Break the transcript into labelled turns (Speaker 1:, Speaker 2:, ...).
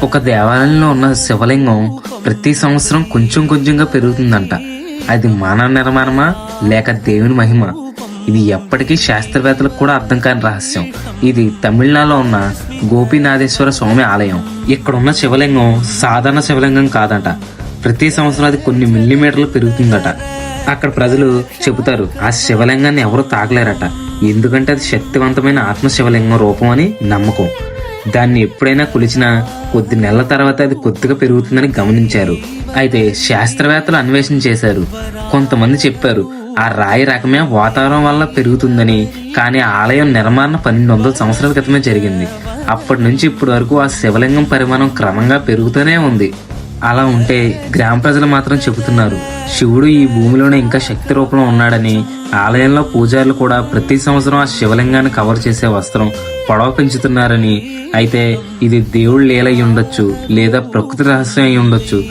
Speaker 1: ఒక దేవాలయంలో ఉన్న శివలింగం ప్రతి సంవత్సరం కొంచెం కొంచెంగా పెరుగుతుందంట. అది మానవ నిర్మాణమా లేక దేవుని మహిమ? ఇది ఎప్పటికీ శాస్త్రవేత్తలకు కూడా అర్థం కాని రహస్యం. ఇది తమిళనాడులో ఉన్న గోపీనాథేశ్వర స్వామి ఆలయం. ఇక్కడ ఉన్న శివలింగం సాధారణ శివలింగం కాదట. ప్రతి సంవత్సరం అది కొన్ని మిల్లీమీటర్లు పెరుగుతుందట. అక్కడ ప్రజలు చెబుతారు ఆ శివలింగాన్ని ఎవరు తాకలేరట. ఎందుకంటే అది శక్తివంతమైన ఆత్మ శివలింగం రూపం అని నమ్మకం. దాన్ని ఎప్పుడైనా కొలిచినా కొద్ది నెలల తర్వాత అది కొద్దిగా పెరుగుతుందని గమనించారు. అయితే శాస్త్రవేత్తలు అన్వేషణ చేశారు. కొంతమంది చెప్పారు ఆ రాయి రకమే వాతావరణం వల్ల పెరుగుతుందని. కానీ ఆలయం నిర్మాణం 1200 సంవత్సరాల క్రితమే జరిగింది. అప్పటి నుంచి ఇప్పటి వరకు ఆ శివలింగం పరిమాణం క్రమంగా పెరుగుతూనే ఉంది. అలా ఉంటే గ్రామ ప్రజలు మాత్రం చెబుతున్నారు శివుడు ఈ భూమిలోనే ఇంకా శక్తి రూపంలో ఉన్నాడని. ఆలయంలో పూజారులు కూడా ప్రతి సంవత్సరం ఆ శివలింగాన్ని కవర్ చేసే వస్త్రం పొడవ పెంచుతున్నారని. అయితే ఇది దేవుడి లీల అయి ఉండొచ్చు లేదా ప్రకృతి రహస్యం అయి ఉండొచ్చు.